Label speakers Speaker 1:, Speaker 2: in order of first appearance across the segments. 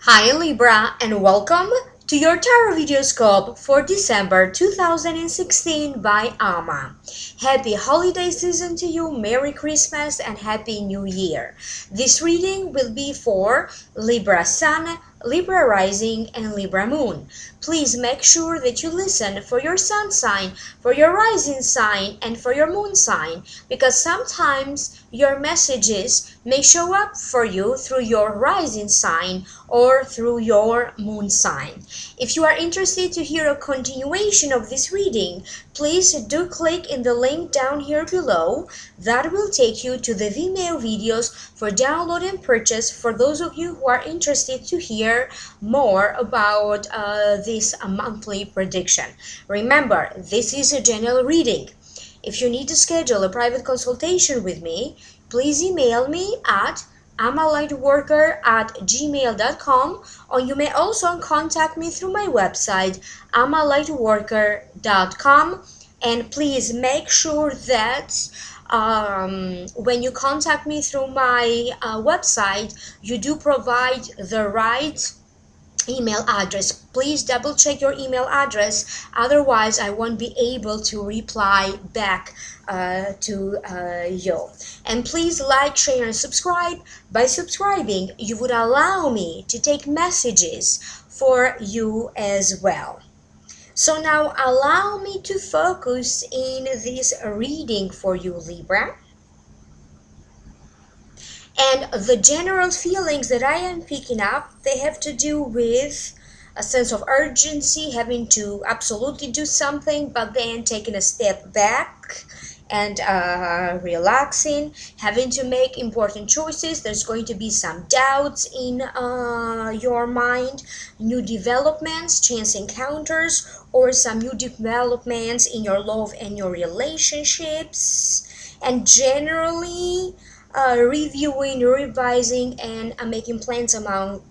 Speaker 1: Hi Libra, and welcome to your Tarotvideoscope for December 2016 by Amma. Happy holiday season to you, Merry Christmas and Happy New Year. This reading will be for Libra Sun, Libra Rising and Libra Moon. Please make sure that you listen for your sun sign, for your rising sign, and for your moon sign, because sometimes your messages may show up for you through your rising sign or through your moon sign. If you are interested to hear a continuation of this reading, please do click in the link down here below. That will take you to the Vimeo videos for download and purchase for those of you who are interested to hear more about this monthly prediction. Remember, this is a general reading. If you need to schedule a private consultation with me, please email me at amalightworker@gmail.com, or you may also contact me through my website amalightworker.com. And please make sure that when you contact me through my website, you do provide the right email address. Please double check your email address, otherwise I won't be able to reply back to you. And please like, share and subscribe. By subscribing, you would allow me to take messages for you as well. So now allow me to focus in this reading for you, Libra. And the general feelings that I am picking up, they have to do with a sense of urgency, having to absolutely do something, but then taking a step back and relaxing, having to make important choices. There's going to be some doubts in your mind, new developments, chance encounters, or some new developments in your love and your relationships. And generally, reviewing, revising, and making plans about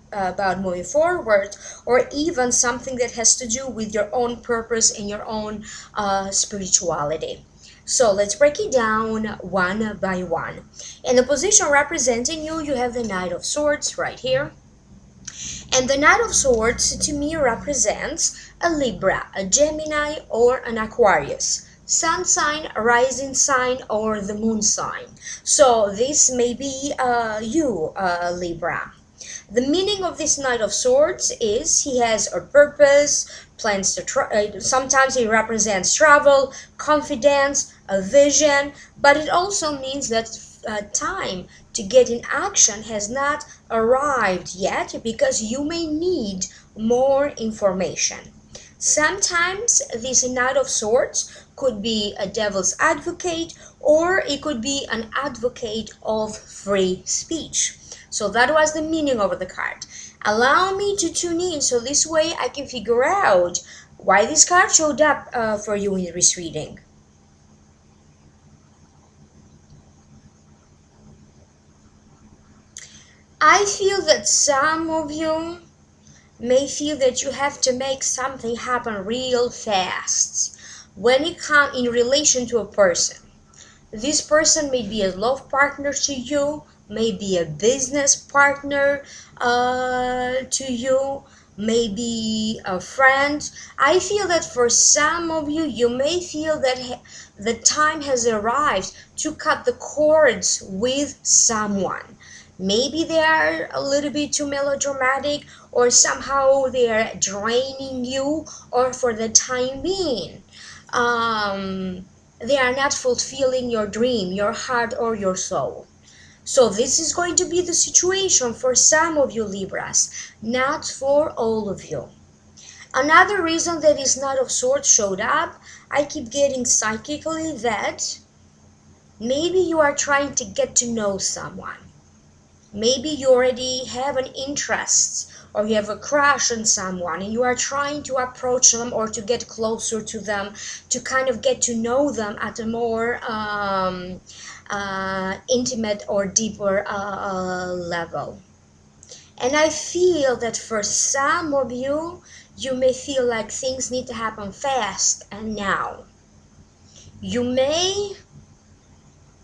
Speaker 1: moving forward, or even something that has to do with your own purpose and your own spirituality. So let's break it down one by one. In the position representing you, you have the Knight of Swords right here. And the Knight of Swords to me represents a Libra, a Gemini, or an Aquarius. Sun sign, rising sign, or the moon sign. So this may be you, Libra. The meaning of this Knight of Swords is he has a purpose, plans to sometimes it represents travel, confidence, a vision, but it also means that time to get in action has not arrived yet, because you may need more information. Sometimes this Knight of Swords could be a devil's advocate, or it could be an advocate of free speech. So that was the meaning of the card. Allow me to tune in, so this way I can figure out why this card showed up for you in this reading. I feel that some of you may feel that you have to make something happen real fast when it comes in relation to a person. This person may be a love partner to you, may be a business partner to you, may be a friend. I feel that for some of you, you may feel that the time has arrived to cut the cords with someone. Maybe they are a little bit too melodramatic, or somehow they are draining you, or for the time being, they are not fulfilling your dream, your heart, or your soul. So this is going to be the situation for some of you Libras, not for all of you. Another reason that this Knight of Swords showed up, I keep getting psychically that maybe you are trying to get to know someone. Maybe you already have an interest, or you have a crush on someone, and you are trying to approach them or to get closer to them, to kind of get to know them at a more intimate or deeper level. And I feel that for some of you, you may feel like things need to happen fast and now. You may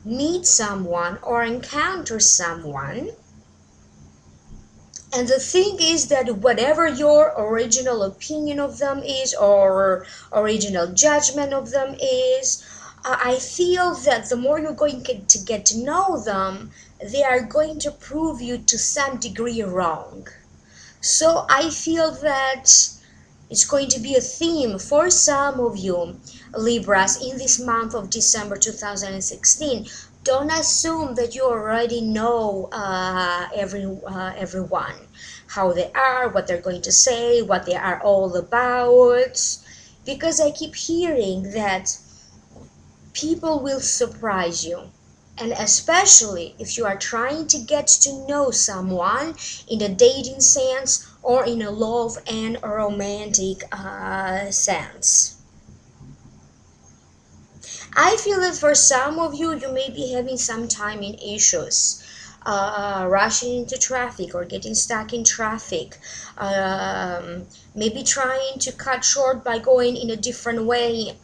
Speaker 1: meet someone or encounter someone And the thing is that whatever your original opinion of them is, or original judgment of them is, I feel that the more you're going to get to know them, they are going to prove you to some degree wrong. So I feel that it's going to be a theme for some of you Libras in this month of December 2016. Don't assume that you already know everyone, how they are, what they're going to say, what they are all about. Because I keep hearing that people will surprise you. And especially if you are trying to get to know someone in a dating sense or in a love and romantic sense. I feel that for some of you, you may be having some timing issues, rushing into traffic or getting stuck in traffic, maybe trying to cut short by going in a different way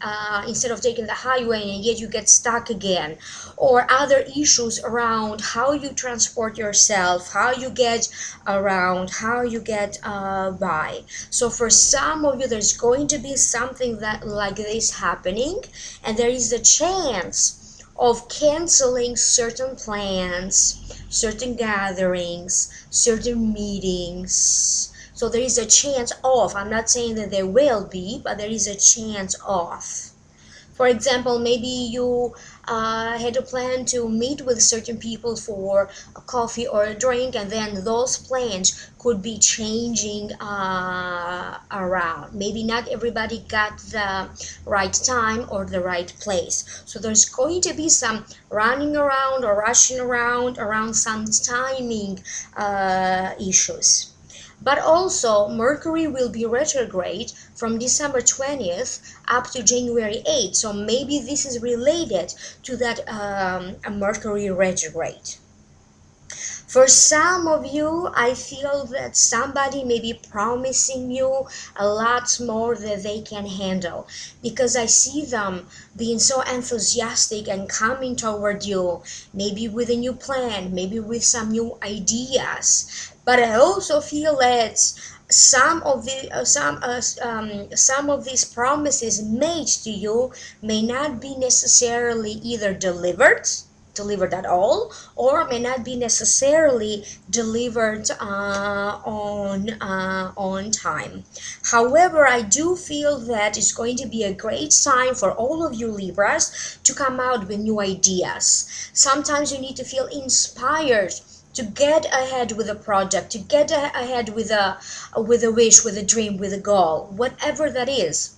Speaker 1: instead of taking the highway, and yet you get stuck again, or other issues around how you transport yourself, how you get around, how you get by. So for some of you, there's going to be something that like this happening, and there is a chance of canceling certain plans, certain gatherings, certain meetings. So there is a chance of, I'm not saying that there will be, but there is a chance of. For example, maybe you had a plan to meet with certain people for a coffee or a drink, and then those plans could be changing around. Maybe not everybody got the right time or the right place. So there's going to be some running around or rushing around some timing issues. But also, Mercury will be retrograde from December 20th up to January 8th. So maybe this is related to that Mercury retrograde. For some of you, I feel that somebody may be promising you a lot more than they can handle, because I see them being so enthusiastic and coming toward you, maybe with a new plan, maybe with some new ideas. But I also feel that some of these promises made to you may not be necessarily either delivered at all, or may not be necessarily delivered on time. However, I do feel that it's going to be a great time for all of you Libras to come out with new ideas. Sometimes you need to feel inspired to get ahead with a project, to get ahead with a wish, with a dream, with a goal, whatever that is.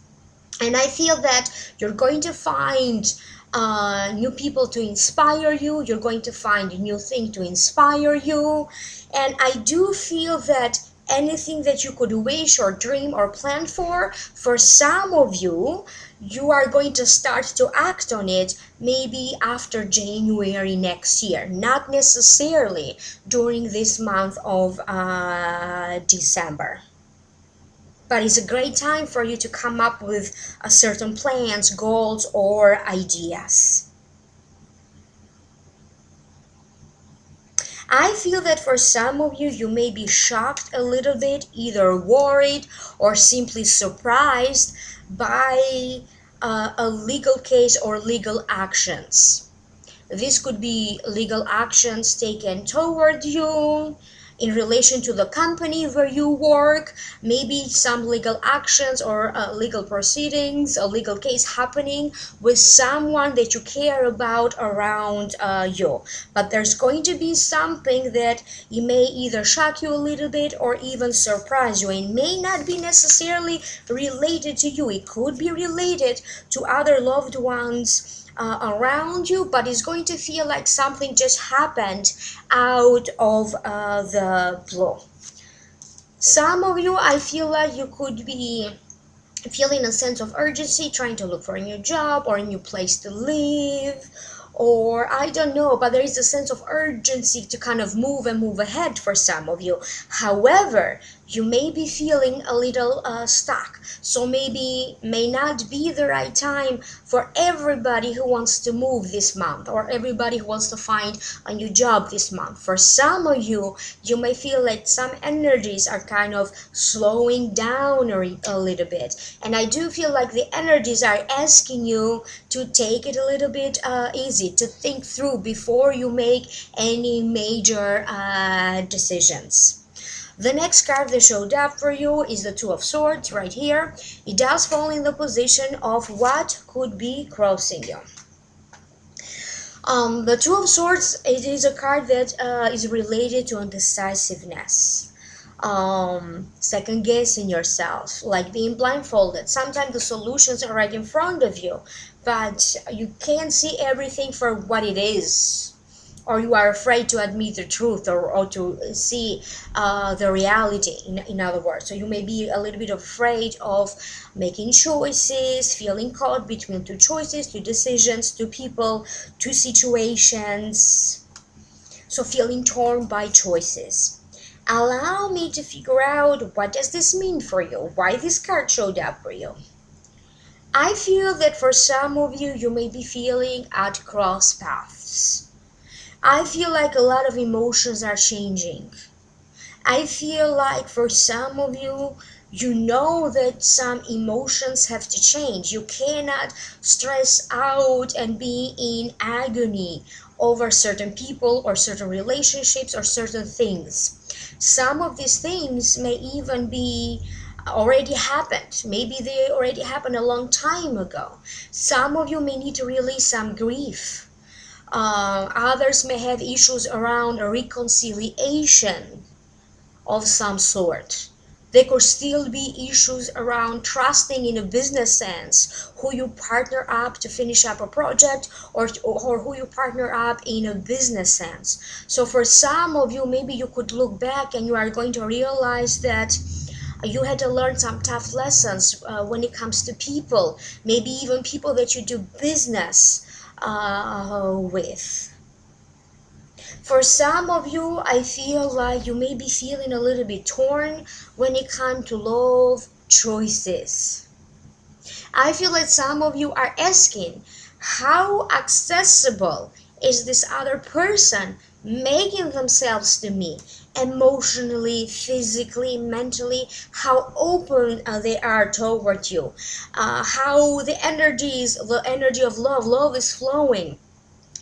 Speaker 1: And I feel that you're going to find new people to inspire you. You're going to find a new thing to inspire you. And I do feel that anything that you could wish or dream or plan for some of you, you are going to start to act on it maybe after January next year, not necessarily during this month of December. But it's a great time for you to come up with certain plans, goals, or ideas. I feel that for some of you, you may be shocked a little bit, either worried or simply surprised by a legal case or legal actions. This could be legal actions taken toward you in relation to the company where you work, maybe some legal actions or legal proceedings, a legal case happening with someone that you care about around you. But there's going to be something that it may either shock you a little bit or even surprise you. It may not be necessarily related to you. It could be related to other loved ones around you, but it's going to feel like something just happened out of the blue. Some of you, I feel like you could be feeling a sense of urgency, trying to look for a new job or a new place to live, or I don't know, but there is a sense of urgency to kind of move and move ahead for some of you. However, you may be feeling a little stuck. So maybe may not be the right time for everybody who wants to move this month, or everybody who wants to find a new job this month. For some of you, you may feel like some energies are kind of slowing down a little bit. And I do feel like the energies are asking you to take it a little bit easy, to think through before you make any major decisions. The next card that showed up for you is the Two of Swords right here. It does fall in the position of what could be crossing you. The Two of Swords, it is a card that is related to indecisiveness. Second guessing yourself, like being blindfolded. Sometimes the solutions are right in front of you, but you can't see everything for what it is, or you are afraid to admit the truth, or to see the reality, in other words. So you may be a little bit afraid of making choices, feeling caught between two choices, two decisions, two people, two situations. So feeling torn by choices. Allow me to figure out, what does this mean for you? Why this card showed up for you? I feel that for some of you, you may be feeling at cross paths. I feel like a lot of emotions are changing. I feel like for some of you, you know that some emotions have to change. You cannot stress out and be in agony over certain people or certain relationships or certain things. Some of these things may even be already happened. Maybe they already happened a long time ago. Some of you may need to release some grief. Others may have issues around a reconciliation of some sort. There could still be issues around trusting in a business sense, who you partner up to finish up a project, or who you partner up in a business sense. So for some of you, maybe you could look back and you are going to realize that you had to learn some tough lessons when it comes to people, maybe even people that you do business with. For some of you, I feel like you may be feeling a little bit torn when it comes to love choices. I feel like some of you are asking, how accessible is this other person making themselves to me? Emotionally, physically, mentally, how open they are toward you, how the energy of love is flowing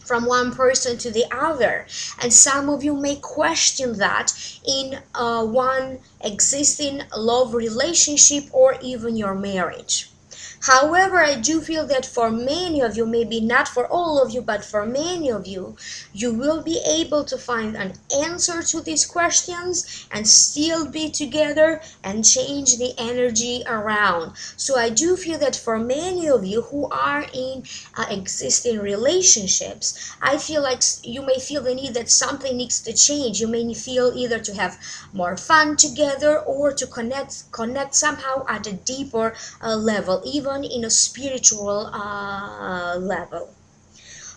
Speaker 1: from one person to the other. And some of you may question that in one existing love relationship or even your marriage. However, I do feel that for many of you, maybe not for all of you, but for many of you, you will be able to find an answer to these questions and still be together and change the energy around. So I do feel that for many of you who are in existing relationships, I feel like you may feel the need that something needs to change. You may feel either to have more fun together or to connect somehow at a deeper level, even in a spiritual level.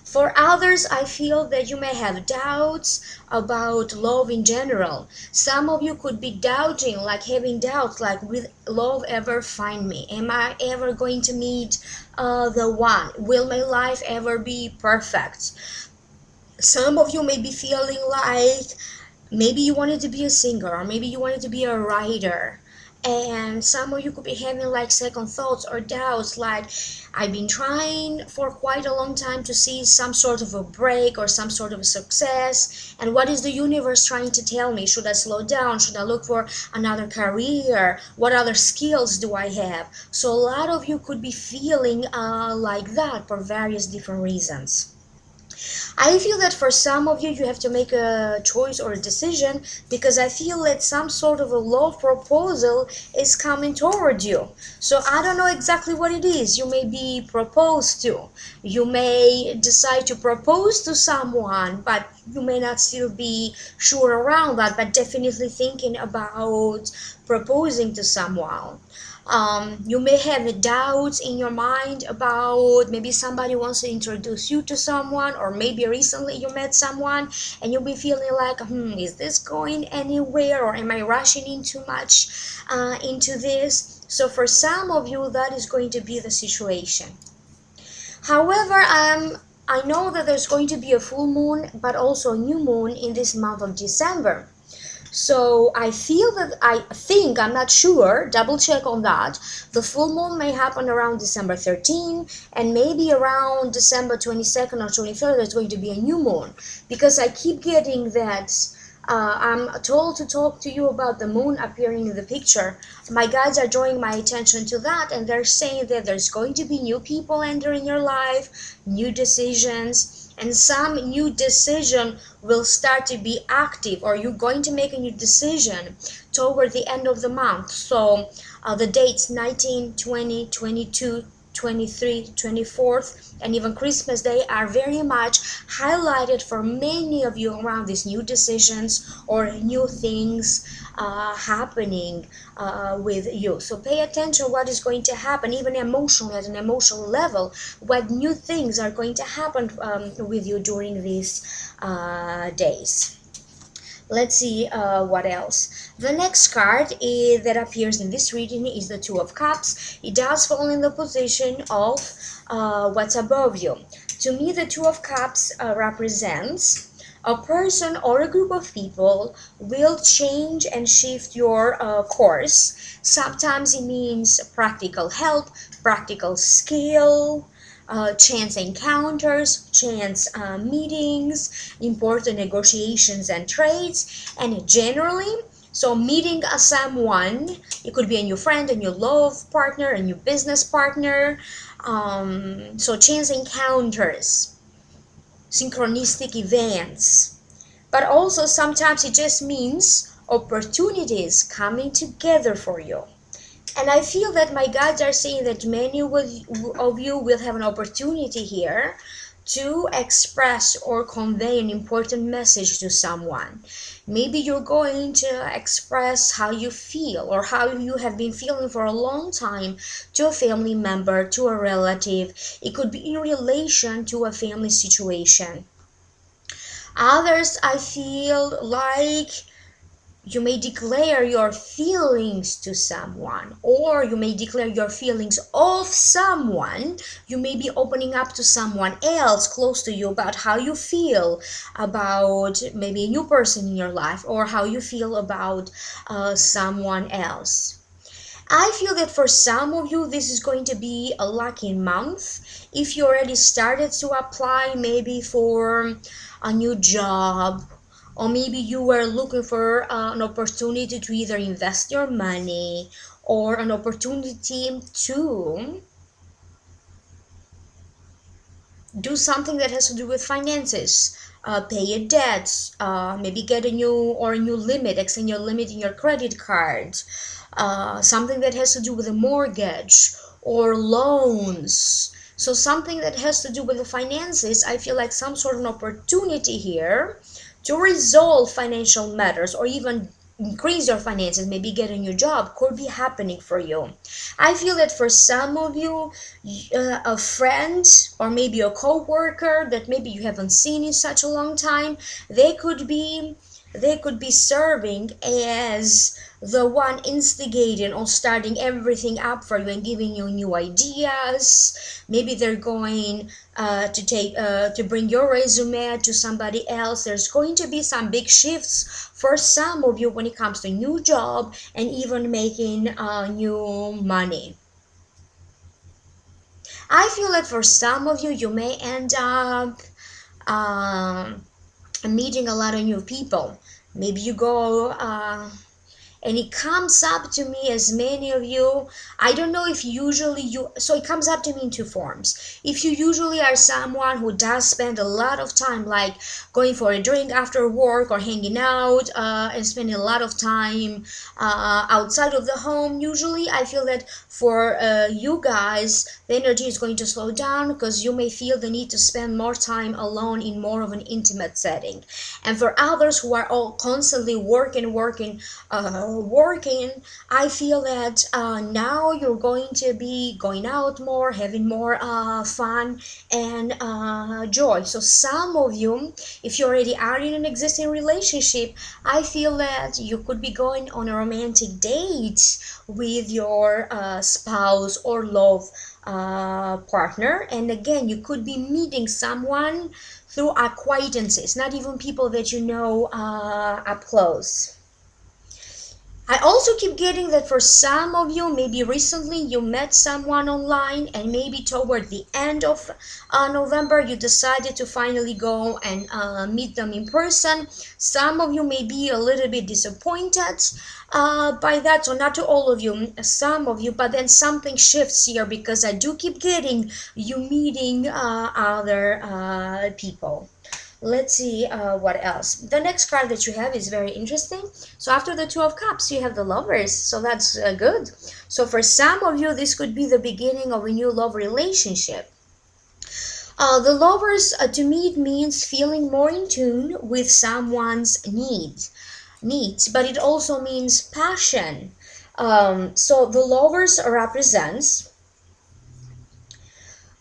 Speaker 1: For others, I feel that you may have doubts about love in general. Some of you could be doubting, like having doubts, like, will love ever find me? Am I ever going to meet the one? Will my life ever be perfect? Some of you may be feeling like maybe you wanted to be a singer, or maybe you wanted to be a writer. And some of you could be having like second thoughts or doubts, like, I've been trying for quite a long time to see some sort of a break or some sort of a success, and what is the universe trying to tell me? Should I slow down? Should I look for another career? What other skills do I have? So a lot of you could be feeling like that for various different reasons. I feel that for some of you, you have to make a choice or a decision, because I feel that some sort of a love proposal is coming toward you. So I don't know exactly what it is. You may be proposed to. You may decide to propose to someone, but you may not still be sure around that, but definitely thinking about proposing to someone. You may have doubts in your mind about maybe somebody wants to introduce you to someone, or maybe recently you met someone and you'll be feeling like, is this going anywhere, or am I rushing in too much into this? So for some of you, that is going to be the situation. However, I know that there's going to be a full moon, but also a new moon in this month of December. So I'm not sure, double check on that. The full moon may happen around December 13, and maybe around December 22nd or 23rd, there's going to be a new moon. Because I keep getting that I'm told to talk to you about the moon appearing in the picture. My guides are drawing my attention to that, and they're saying that there's going to be new people entering your life, new decisions, and some new decision will start to be active, or you're going to make a new decision toward the end of the month. So the dates 19, 20, 22, 23, 24th, and even Christmas Day are very much highlighted for many of you around these new decisions or new things happening with you. So pay attention what is going to happen, even emotionally, at an emotional level, what new things are going to happen with you during these days. Let's see what else. The next card that appears in this reading is the Two of Cups. It does fall in the position of what's above you. To me, the Two of Cups represents a person or a group of people will change and shift your course. Sometimes it means practical help, practical skill, chance encounters, chance meetings, important negotiations and trades, and generally, so meeting someone, it could be a new friend, a new love partner, a new business partner, so chance encounters, synchronistic events. But also sometimes it just means opportunities coming together for you. And I feel that my guides are saying that many of you will have an opportunity here to express or convey an important message to someone. Maybe you're going to express how you feel or how you have been feeling for a long time to a family member, to a relative. It could be in relation to a family situation. Others, I feel like you may declare your feelings to someone, or you may declare your feelings of someone. You may be opening up to someone else close to you about how you feel about maybe a new person in your life, or how you feel about someone else. I feel that for some of you, this is going to be a lucky month. If you already started to apply maybe for a new job, or maybe you were looking for an opportunity to either invest your money or an opportunity to do something that has to do with finances, pay a debt, maybe get a new limit, extend your limit in your credit card, something that has to do with a mortgage or loans. So something that has to do with the finances, I feel like some sort of an opportunity here to resolve financial matters, or even increase your finances, maybe get a new job, could be happening for you. I feel that for some of you, a friend or maybe a co-worker that maybe you haven't seen in such a long time, they could be serving as the one instigating or starting everything up for you and giving you new ideas. Maybe they're going to bring your resume to somebody else. There's going to be some big shifts for some of you when it comes to new job and even making new money. I feel that for some of you, you may end up meeting a lot of new people. Maybe you go And it comes up to me, as many of you, I don't know if usually so it comes up to me in two forms. If you usually are someone who does spend a lot of time, like going for a drink after work or hanging out, and spending a lot of time outside of the home, usually I feel that for you guys, the energy is going to slow down because you may feel the need to spend more time alone in more of an intimate setting. And for others who are all constantly working, I feel that now you're going to be going out more, having more fun and joy. So some of you, if you already are in an existing relationship, I feel that you could be going on a romantic date with your spouse or love partner. And again, you could be meeting someone through acquaintances, not even people that you know up close. I also keep getting that for some of you, maybe recently you met someone online, and maybe toward the end of November you decided to finally go and meet them in person. Some of you may be a little bit disappointed by that, so not to all of you, some of you, but then something shifts here, because I do keep getting you meeting other people. Let's see what else. The next card that you have is very interesting. So after the Two of Cups, you have the Lovers. So that's good. So for some of you, this could be the beginning of a new love relationship. The Lovers, to me, it means feeling more in tune with someone's needs, but it also means passion. So the Lovers represents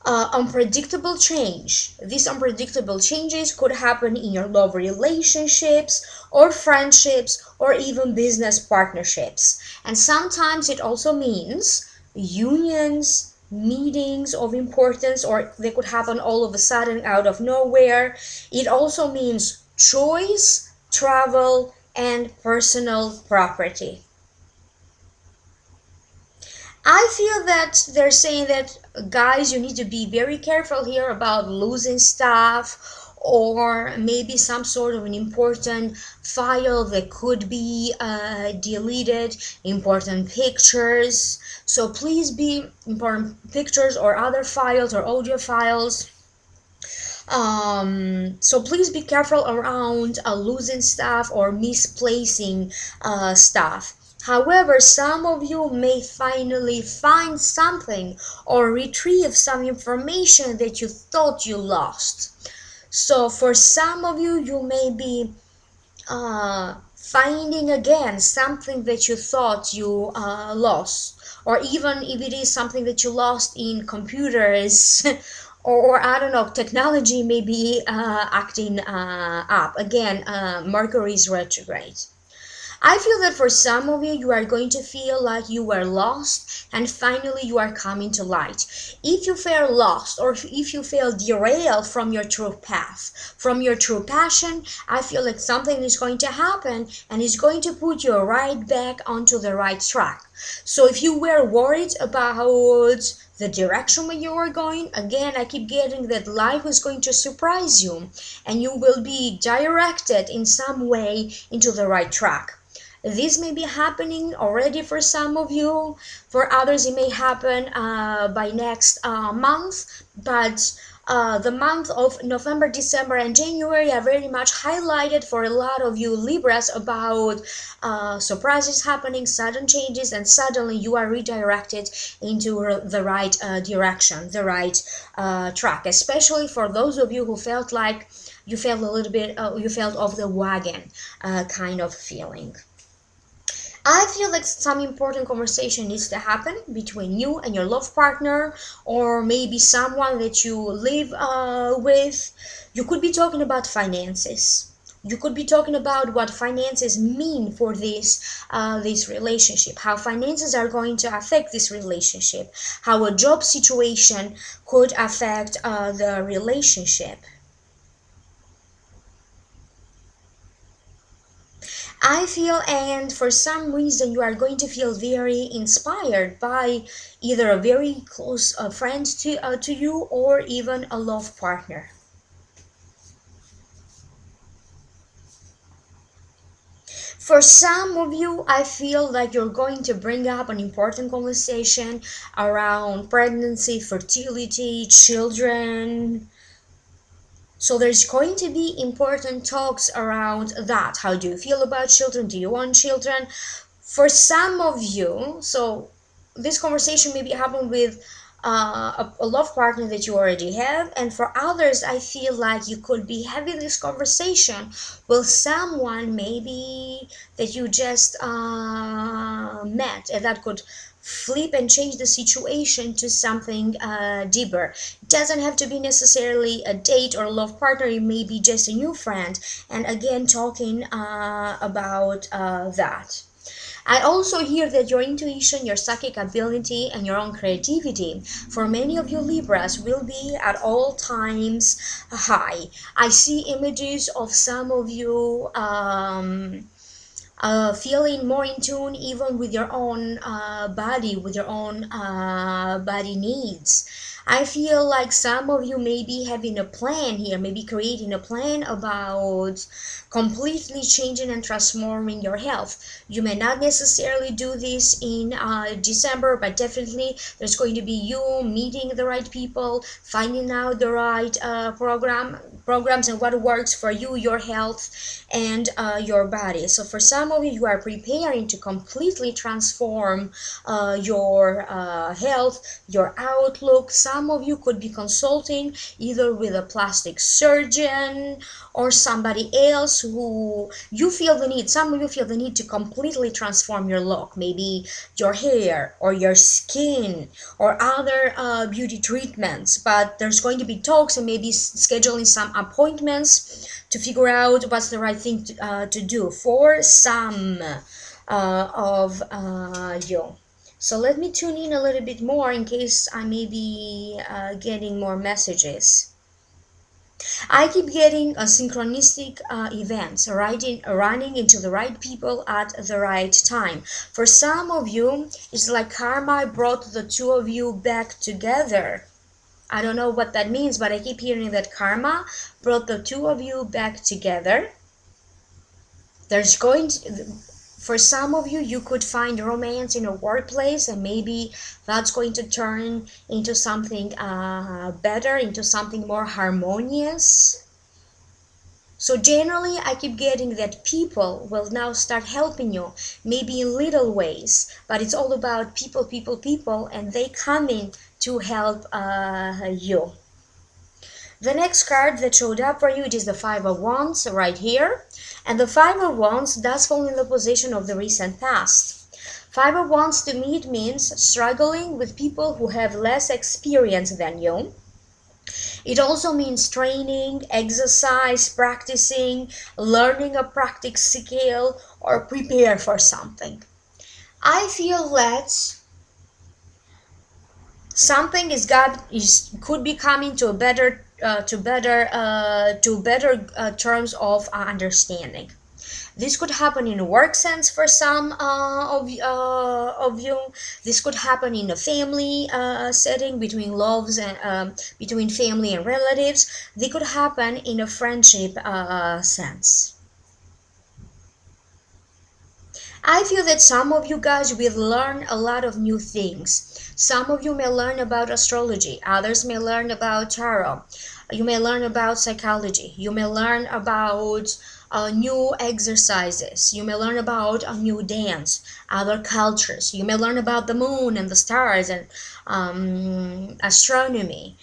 Speaker 1: unpredictable change. These unpredictable changes could happen in your love relationships or friendships or even business partnerships. And sometimes it also means unions, meetings of importance, or they could happen all of a sudden out of nowhere. It also means choice, travel, and personal property. I feel that they're saying that, guys, you need to be very careful here about losing stuff, or maybe some sort of an important file that could be deleted, important pictures. So please be important pictures or other files or audio files. So please be careful around losing stuff or misplacing stuff. However, some of you may finally find something or retrieve some information that you thought you lost. So for some of you, you may be finding again something that you thought you lost, or even if it is something that you lost in computers, or I don't know, technology may be acting up again. Mercury is retrograde. I feel that for some of you, you are going to feel like you were lost and finally you are coming to light. If you feel lost, or if you feel derailed from your true path, from your true passion, I feel like something is going to happen and is going to put you right back onto the right track. So if you were worried about the direction where you are going, again, I keep getting that life is going to surprise you and you will be directed in some way into the right track. This may be happening already for some of you. For others, it may happen by next month. But the month of November, December, and January are very much highlighted for a lot of you Libras about surprises happening, sudden changes, and suddenly you are redirected into the right direction, the right track. Especially for those of you who felt like you felt a little bit, you felt off the wagon kind of feeling. I feel like some important conversation needs to happen between you and your love partner, or maybe someone that you live with. You could be talking about finances. You could be talking about what finances mean for this relationship, how finances are going to affect this relationship, how a job situation could affect the relationship. I feel, and for some reason, you are going to feel very inspired by either a very close friend to you, or even a love partner. For some of you, I feel like you're going to bring up an important conversation around pregnancy, fertility, children. So there's going to be important talks around that. How do you feel about children? Do you want children? For some of you, so this conversation maybe happened with a love partner that you already have, and for others, I feel like you could be having this conversation with someone maybe that you just met, and that could flip and change the situation to something deeper. It doesn't have to be necessarily a date or a love partner, it may be just a new friend, and again talking about that. I also hear that your intuition, your psychic ability, and your own creativity for many of you Libras will be at all times high. I see images of some of you feeling more in tune even with your own body, with your own body needs. I feel like some of you may be having a plan here, maybe creating a plan about completely changing and transforming your health. You may not necessarily do this in December, but definitely there's going to be you meeting the right people, finding out the right programs and what works for you, your health, and your body. So for some of you, you are preparing to completely transform your health, your outlook. Some of you could be consulting either with a plastic surgeon or somebody else who you feel the need. Some of you feel the need to completely transform your look, maybe your hair or your skin or other beauty treatments. But there's going to be talks and maybe scheduling some appointments to figure out what's the right thing to do for some of you. So let me tune in a little bit more in case I may be getting more messages. I keep getting a synchronistic events, running into the right people at the right time. For some of you, it's like karma brought the two of you back together. I don't know what that means, but I keep hearing that karma brought the two of you back together. There's going to, for some of you, you could find romance in a workplace, and maybe that's going to turn into something better, into something more harmonious. So generally, I keep getting that people will now start helping you, maybe in little ways, but it's all about people, people, people, and they coming to help you. The next card that showed up for you, it is the Five of Wands right here. And the Five of Wands does fall in the position of the recent past. Five of Wands to me, it means struggling with people who have less experience than you. It also means training, exercise, practicing, learning a practice skill, or prepare for something. I feel that something could be coming to a better terms of understanding. This could happen in a work sense for some of you. This could happen in a family setting between loves and between family and relatives. They could happen in a friendship sense. I feel that some of you guys will learn a lot of new things. Some of you may learn about astrology, others may learn about tarot. You may learn about psychology. You may learn about new exercises. You may learn about a new dance, other cultures. You may learn about the moon and the stars and astronomy.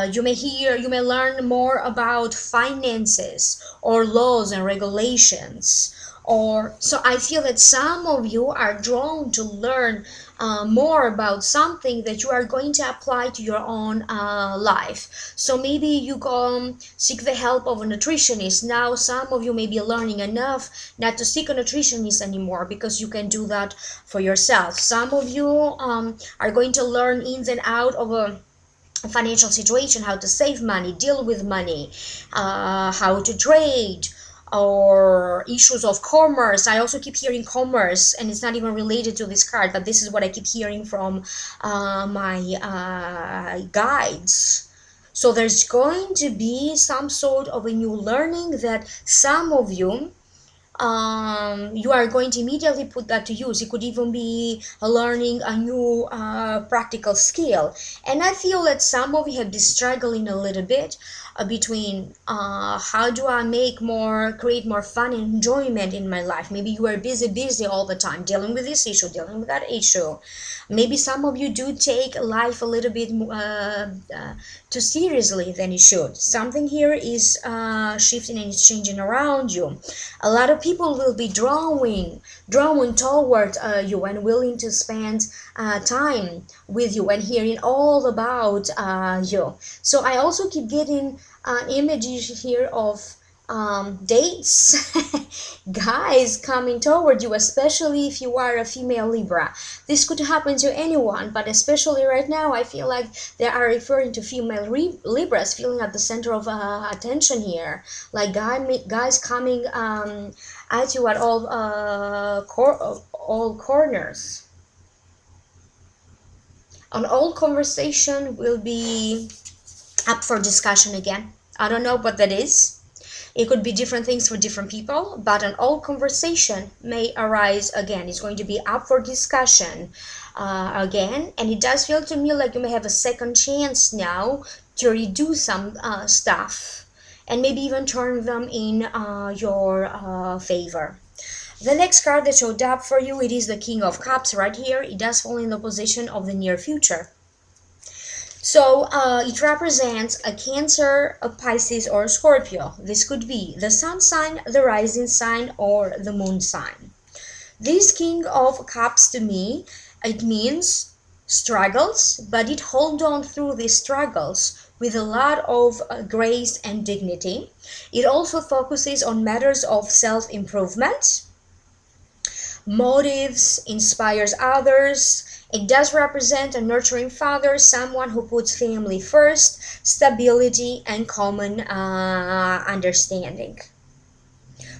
Speaker 1: You may learn more about finances or laws and regulations. Or so I feel that some of you are drawn to learn more about something that you are going to apply to your own life. So maybe you go seek the help of a nutritionist. Now some of you may be learning enough not to seek a nutritionist anymore because you can do that for yourself. Some of you are going to learn ins and out of a financial situation, how to save money, deal with money, how to trade, or issues of commerce. I also keep hearing commerce, and it's not even related to this card, but this is what I keep hearing from my guides. So there's going to be some sort of a new learning that some of you you are going to immediately put that to use. It could even be learning a new practical skill. And I feel that some of you have been struggling a little bit between how do I create more fun and enjoyment in my life. Maybe you are busy all the time, dealing with this issue, dealing with that issue. Maybe some of you do take life a little bit too seriously than you should. Something here is shifting and it's changing around you. A lot of people will be drawing toward you and willing to spend time with you and hearing all about you. So I also keep getting images here of dates, guys coming toward you, especially if you are a female Libra. This could happen to anyone, but especially right now, I feel like they are referring to female Libras feeling at the center of attention here. Like guys coming at you at all corners. An old conversation will be up for discussion again. I don't know what that is. It could be different things for different people, but an old conversation may arise again. It's going to be up for discussion again, and it does feel to me like you may have a second chance now to redo some stuff and maybe even turn them in your favor. The next card that showed up for you, it is the King of Cups right here. It does fall in the position of the near future. So it represents a Cancer, a Pisces, or a Scorpio. This could be the sun sign, the rising sign, or the moon sign. This King of Cups to me, it means struggles, but it holds on through these struggles with a lot of grace and dignity. It also focuses on matters of self-improvement, motives, inspires others. It does represent a nurturing father, someone who puts family first, stability, and common understanding.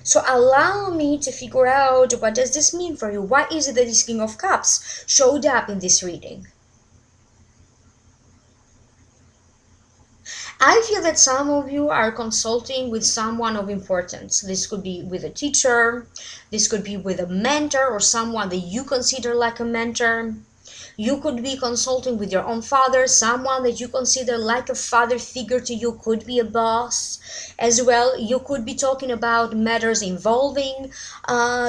Speaker 1: So allow me to figure out, what does this mean for you? Why is it that this King of Cups showed up in this reading? I feel that some of you are consulting with someone of importance. This could be with a teacher, this could be with a mentor or someone that you consider like a mentor. You could be consulting with your own father, someone that you consider like a father figure to you, could be a boss as well. You could be talking about matters involving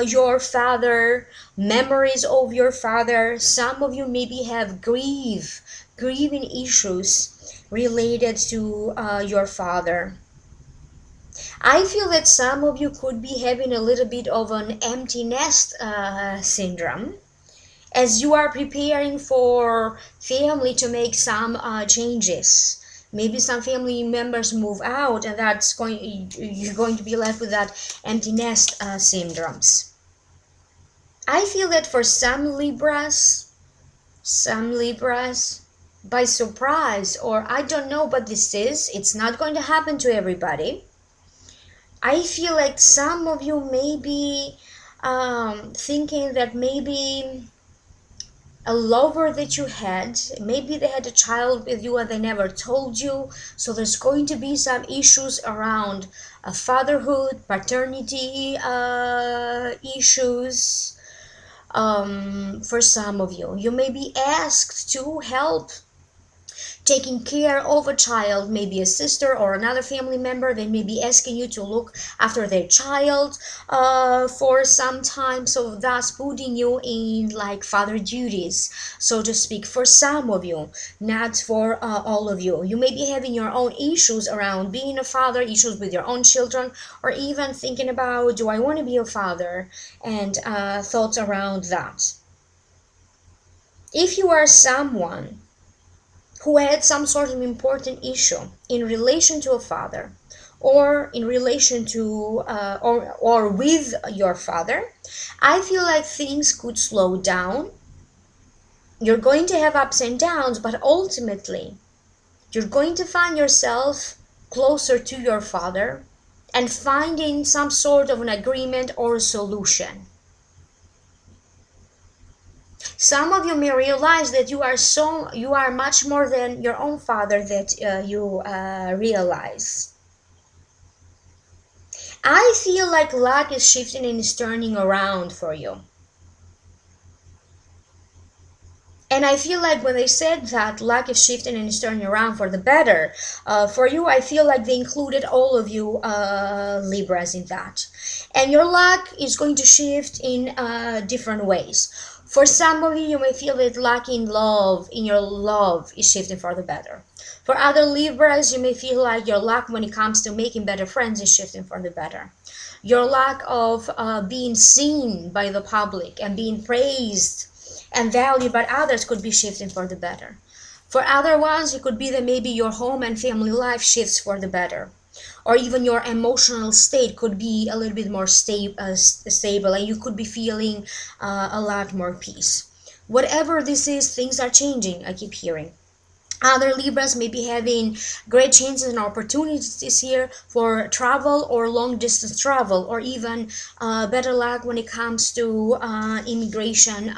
Speaker 1: your father, memories of your father. Some of you maybe have grieving issues related to your father. I feel that some of you could be having a little bit of an empty nest syndrome as you are preparing for family to make some changes. Maybe some family members move out, and you're going to be left with that empty nest syndromes. I feel that for some Libras, by surprise, or I don't know what this is, it's not going to happen to everybody. I feel like some of you may be thinking that maybe a lover that you had, maybe they had a child with you and they never told you, so there's going to be some issues around fatherhood, paternity issues. For some of you, you may be asked to help taking care of a child, maybe a sister or another family member. They may be asking you to look after their child for some time, so thus putting you in like father duties, so to speak, for some of you, not for all of you. You may be having your own issues around being a father, issues with your own children, or even thinking about, do I want to be a father, and thoughts around that. If you are someone who had some sort of important issue in relation to a father, or in relation to or with your father, I feel like things could slow down. You're going to have ups and downs, but ultimately you're going to find yourself closer to your father and finding some sort of an agreement or a solution. Some of you may realize that you are much more than your own father that you realize. I feel like luck is shifting and is turning around for you. And I feel like when they said that luck is shifting and is turning around for the better, for you, I feel like they included all of you Libras in that. And your luck is going to shift in different ways. For some of you, you may feel that luck in love, in your love, is shifting for the better. For other Libras, you may feel like your luck when it comes to making better friends is shifting for the better. Your lack of being seen by the public and being praised and valued by others could be shifting for the better. For other ones, it could be that maybe your home and family life shifts for the better. Or even your emotional state could be a little bit more stable, and you could be feeling a lot more peace. Whatever this is, things are changing, I keep hearing. Other Libras may be having great chances and opportunities this year for travel or long distance travel, or even better luck when it comes to immigration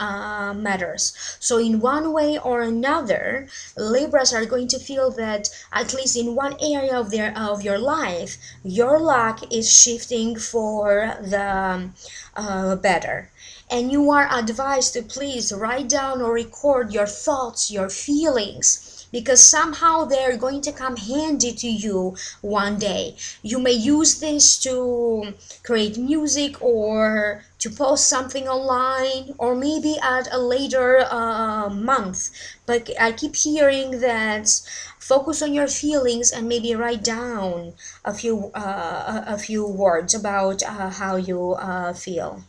Speaker 1: matters. So in one way or another, Libras are going to feel that at least in one area of your life, your luck is shifting for the better. And you are advised to please write down or record your thoughts, your feelings, because somehow they're going to come handy to you one day. You may use this to create music or to post something online, or maybe at a later month. But I keep hearing that focus on your feelings and maybe write down a few words about how you feel.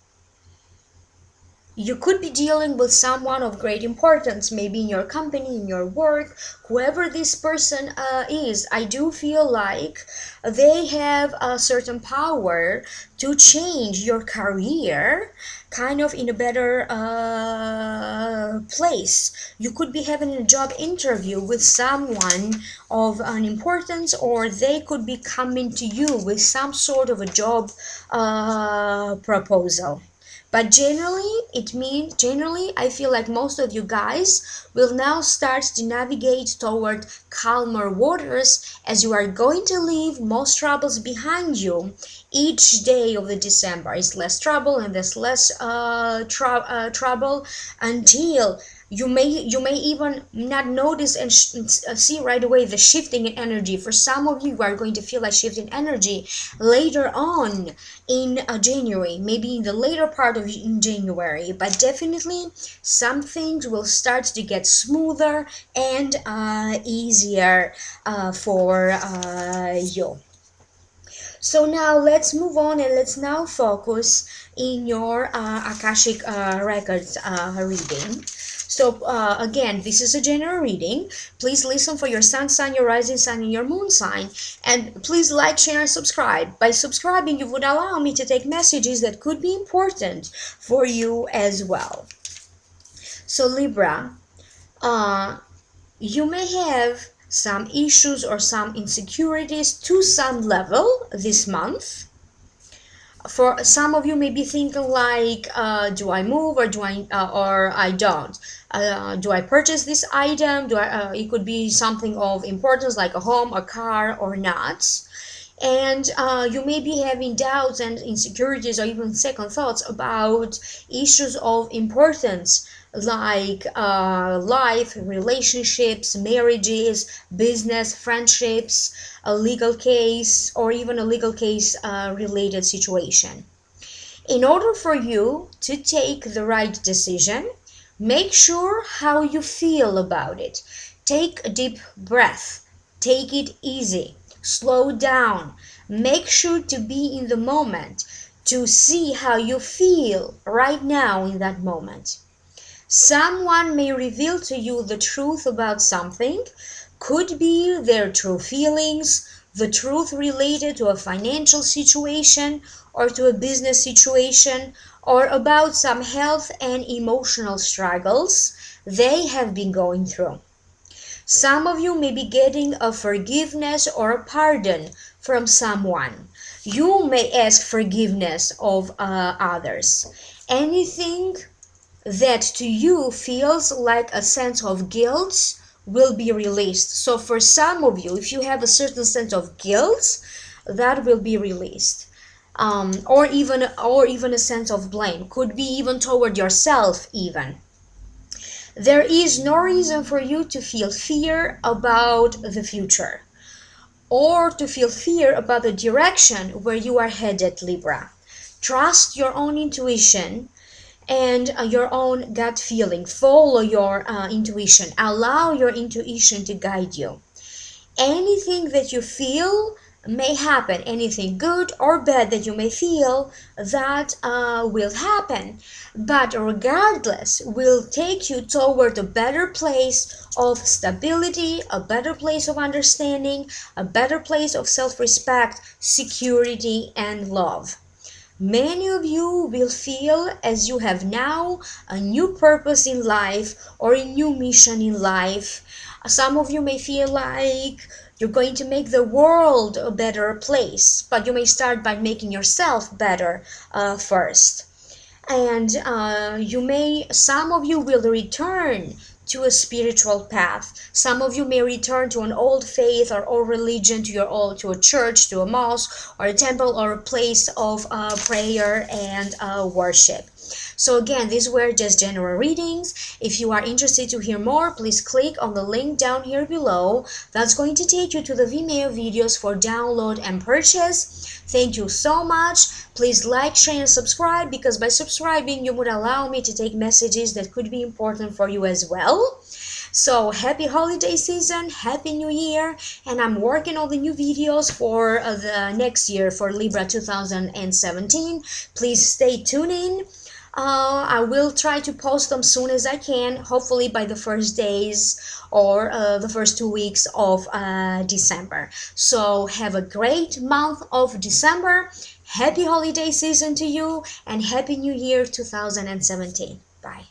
Speaker 1: You could be dealing with someone of great importance, maybe in your company, in your work, whoever this person is. I do feel like they have a certain power to change your career kind of in a better place. You could be having a job interview with someone of an importance, or they could be coming to you with some sort of a job proposal. But generally, I feel like most of you guys will now start to navigate toward calmer waters as you are going to leave most troubles behind you. Each day of the December is less trouble, and there's less trouble until you may even not notice and see right away the shifting in energy. For some of you are going to feel like shifting energy later on in January, maybe in the later part of January, but definitely some things will start to get smoother and easier for you. So now let's move on, and let's now focus in your Akashic Records reading. So again, this is a general reading. Please listen for your sun sign, your rising sign, and your moon sign. And please like, share, and subscribe. By subscribing, you would allow me to take messages that could be important for you as well. So Libra, you may have some issues or some insecurities to some level this month. For some of you may be thinking like, do I move or I don't? Do I purchase this item? It could be something of importance like a home, a car, or not. And you may be having doubts and insecurities or even second thoughts about issues of importance like life, relationships, marriages, business, friendships, a legal case, or even a legal case related situation. In order for you to take the right decision, make sure how you feel about it. Take a deep breath. Take it easy. Slow down. Make sure to be in the moment, to see how you feel right now in that moment. Someone may reveal to you the truth about something, could be their true feelings, the truth related to a financial situation or to a business situation, or about some health and emotional struggles they have been going through. Some of you may be getting a forgiveness or a pardon from someone. You may ask forgiveness of others. Anything that to you feels like a sense of guilt will be released. So for some of you, if you have a certain sense of guilt, that will be released. or even a sense of blame. Could be even toward yourself even. There is no reason for you to feel fear about the future or to feel fear about the direction where you are headed, Libra. Trust your own intuition and your own gut feeling. Follow your intuition. Allow your intuition to guide you. Anything that you feel may happen, anything good or bad that you may feel, that will happen, but regardless will take you toward a better place of stability, a better place of understanding, a better place of self-respect, security, and love. Many of you will feel as you have now a new purpose in life or a new mission in life. Some of you may feel like you're going to make the world a better place, but you may start by making yourself better first. And some of you will return to a spiritual path. Some of you may return to an old faith or old religion, to a church, to a mosque, or a temple, or a place of prayer and worship. So again, these were just general readings. If you are interested to hear more, please click on the link down here below. That's going to take you to the Vimeo videos for download and purchase. Thank you so much. Please like, share, and subscribe, because by subscribing you would allow me to take messages that could be important for you as well. So happy holiday season, happy new year, and I'm working on the new videos for the next year, for Libra 2017. Please stay tuned in. I will try to post them soon as I can, hopefully by the first days or the first 2 weeks of December. So have a great month of December. Happy holiday season to you, and happy new year 2017. Bye.